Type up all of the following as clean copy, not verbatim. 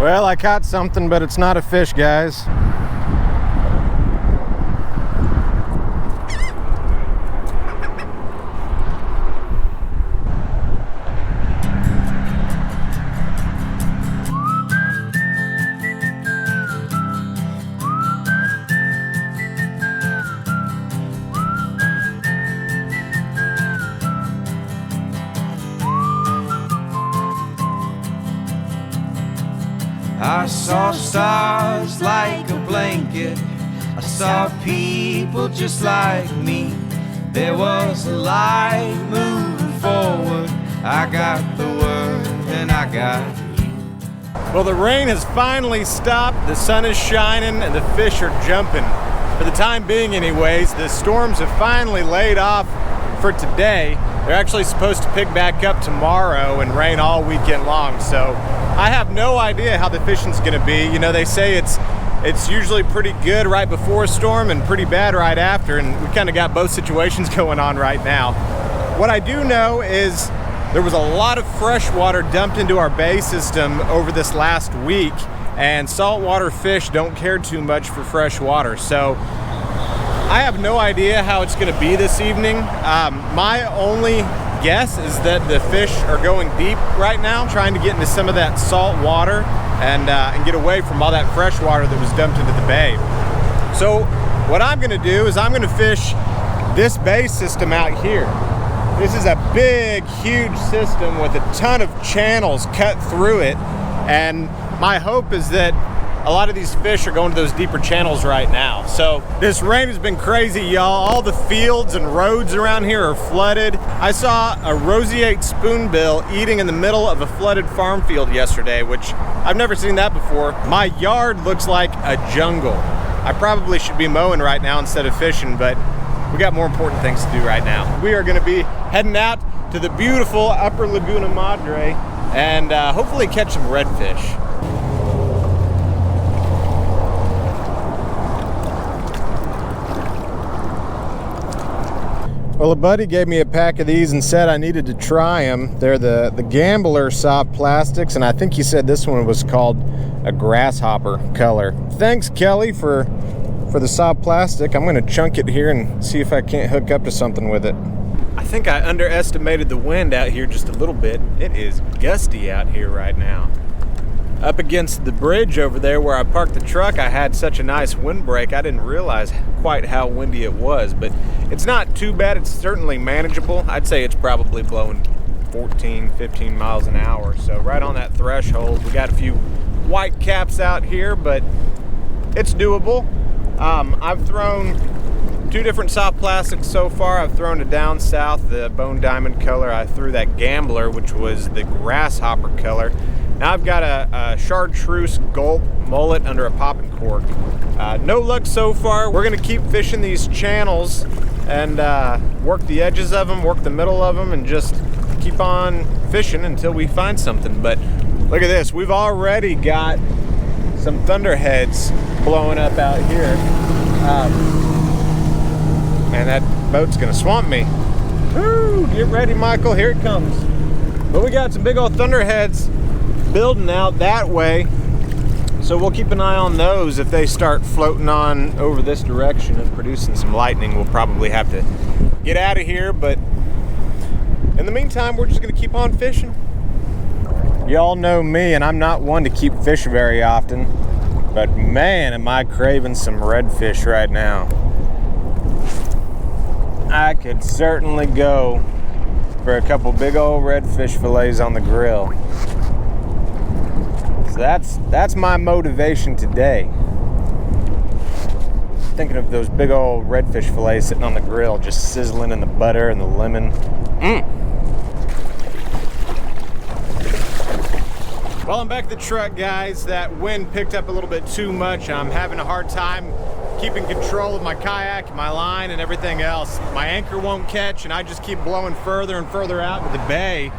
Well, I caught something, but it's not a fish, guys. I saw stars like a blanket. I saw people just like me. There was a light moving forward. I got the word and I got you. Well, the rain has finally stopped. The sun is shining and the fish are jumping. For the time being anyways, the storms have finally laid off for today. They're actually supposed to pick back up tomorrow and rain all weekend long. So I have no idea how the fishing's gonna be. You know, they say it's usually pretty good right before a storm and pretty bad right after, and we kind of got both situations going on right now. What I do know is there was a lot of fresh water dumped into our bay system over this last week, and saltwater fish don't care too much for fresh water. So I have no idea how it's gonna be this evening. My only guess is that the fish are going deep right now, trying to get into some of that salt water and get away from all that fresh water that was dumped into the bay. So what I'm gonna do is I'm gonna fish this bay system out here. This is a big, huge system with a ton of channels cut through it, and my hope is that a lot of these fish are going to those deeper channels right now. So this rain has been crazy, y'all. All the fields and roads around here are flooded. I saw a roseate spoonbill eating in the middle of a flooded farm field yesterday, which I've never seen that before. My yard looks like a jungle. I probably should be mowing right now instead of fishing, but we got more important things to do right now. We are gonna be heading out to the beautiful Upper Laguna Madre and hopefully catch some redfish. Well, a buddy gave me a pack of these and said I needed to try them. They're the Gambler soft plastics, and I think he said this one was called a grasshopper color. Thanks, Kelly, for the soft plastic. I'm gonna chunk it here and see if I can't hook up to something with it. I think I underestimated the wind out here just a little bit. It is gusty out here right now. Up against the bridge over there where I parked the truck, I had such a nice windbreak. I didn't realize quite how windy it was, but it's not too bad. It's certainly manageable. I'd say it's probably blowing 14, 15 miles an hour. So right on that threshold. We got a few white caps out here, but it's doable. I've thrown 2 different soft plastics so far. I've thrown a down south, the bone diamond color. I threw that Gambler, which was the grasshopper color. Now I've got a chartreuse gulp mullet under a popping cork. No luck so far. We're gonna keep fishing these channels and work the edges of them, work the middle of them, and just keep on fishing until we find something. But look at this, we've already got some thunderheads blowing up out here. Man, that boat's gonna swamp me. Woo, get ready, Michael, here it comes. But we got some big old thunderheads building out that way, so we'll keep an eye on those. If they start floating on over this direction and producing some lightning, we'll probably have to get out of here, but in the meantime, we're just gonna keep on fishing. Y'all know me, and I'm not one to keep fish very often, but man, am I craving some redfish right now. I could certainly go for a couple big old redfish fillets on the grill. So that's my motivation today. Thinking of those big old redfish fillets sitting on the grill, just sizzling in the butter and the lemon. Well, I'm back at the truck, guys. That wind picked up a little bit too much. I'm having a hard time keeping control of my kayak, my line, and everything else. My anchor won't catch, and I just keep blowing further and further out into the bay.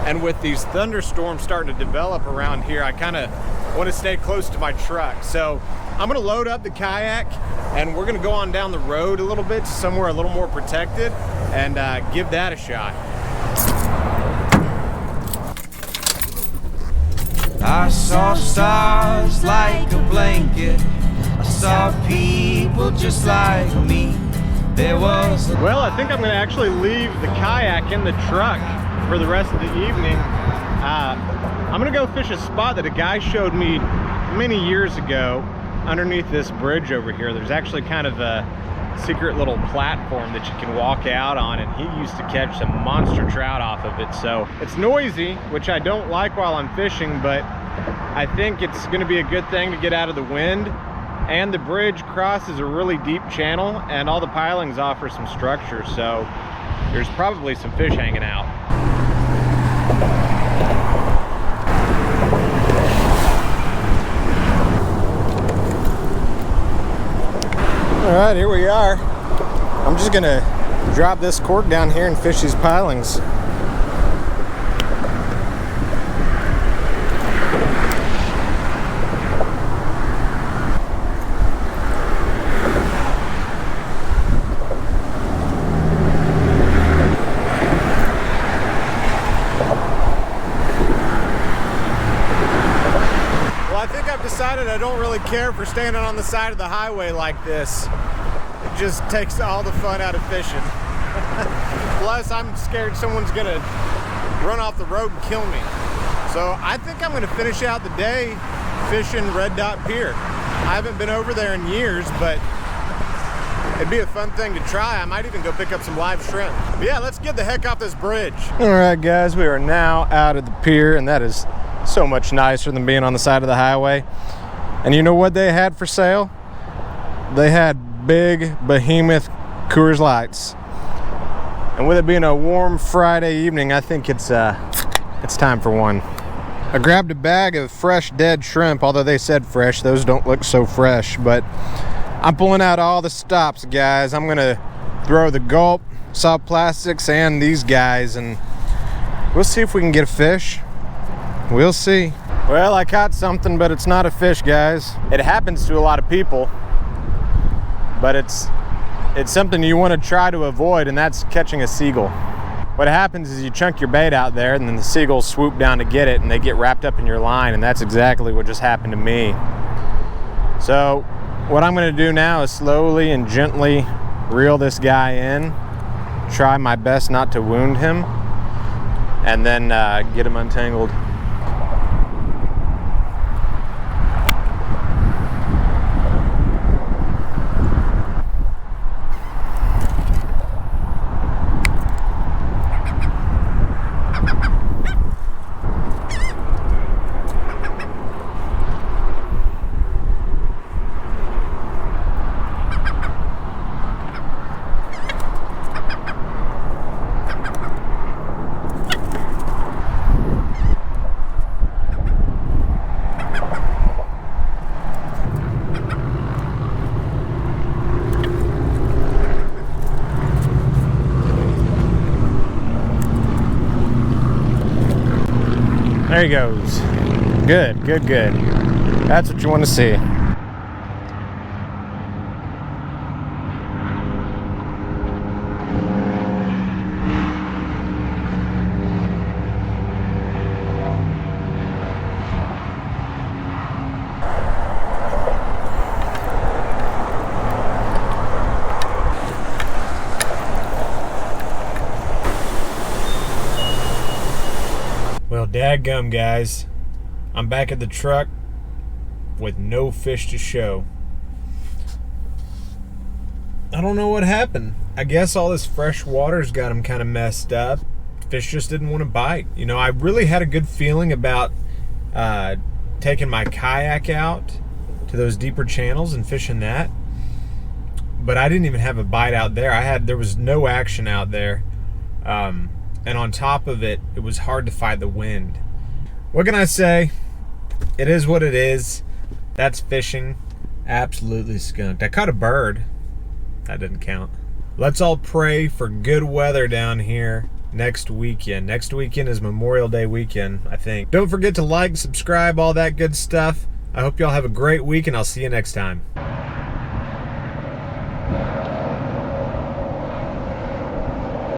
And with these thunderstorms starting to develop around here, I kind of want to stay close to my truck. So I'm going to load up the kayak, and we're going to go on down the road a little bit, somewhere a little more protected, and give that a shot. I saw stars like a blanket. I saw people just like me. There was Well, I think I'm going to actually leave the kayak in the truck for the rest of the evening. I'm going to go fish a spot that a guy showed me many years ago underneath this bridge over here. There's actually kind of a secret little platform that you can walk out on, and he used to catch some monster trout off of it. So it's noisy, which I don't like while I'm fishing, but I think it's going to be a good thing to get out of the wind. And the bridge crosses a really deep channel, and all the pilings offer some structure, so there's probably some fish hanging out. All right, here we are. I'm just gonna drop this cork down here and fish these pilings. Decided I don't really care for standing on the side of the highway like this. It just takes all the fun out of fishing. Plus, I'm scared someone's gonna run off the road and kill me. So I think I'm gonna finish out the day fishing Red Dot Pier. I haven't been over there in years, but it'd be a fun thing to try. I might even go pick up some live shrimp. But yeah, let's get the heck off this bridge. All right, guys, we are now out of the pier, and that is so much nicer than being on the side of the highway. And you know what they had for sale? They had big behemoth Coors Lights. And with it being a warm Friday evening, I think it's time for one. I grabbed a bag of fresh dead shrimp, although they said fresh. Those don't look so fresh, but I'm pulling out all the stops, guys. I'm gonna throw the gulp, soft plastics, and these guys, and we'll see if we can get a fish. We'll see. Well, I caught something, but it's not a fish, guys. It happens to a lot of people, but it's something you want to try to avoid, and that's catching a seagull. What happens is you chunk your bait out there, and then the seagulls swoop down to get it, and they get wrapped up in your line, and that's exactly what just happened to me. So what I'm going to do now is slowly and gently reel this guy in, try my best not to wound him, and then get him untangled. There he goes. Good, good, good. That's what you want to see. Well, dadgum, guys, I'm back at the truck with no fish to show. I don't know what happened. I guess all this fresh water's got them kind of messed up. Fish just didn't want to bite. You know, I really had a good feeling about taking my kayak out to those deeper channels and fishing that, but I didn't even have a bite out there. There was no action out there. And on top of it, it was hard to fight the wind. What can I say? It is what it is. That's fishing. Absolutely skunked. I caught a bird. That didn't count. Let's all pray for good weather down here next weekend. Next weekend is Memorial Day weekend, I think. Don't forget to like, subscribe, all that good stuff. I hope y'all have a great week, and I'll see you next time.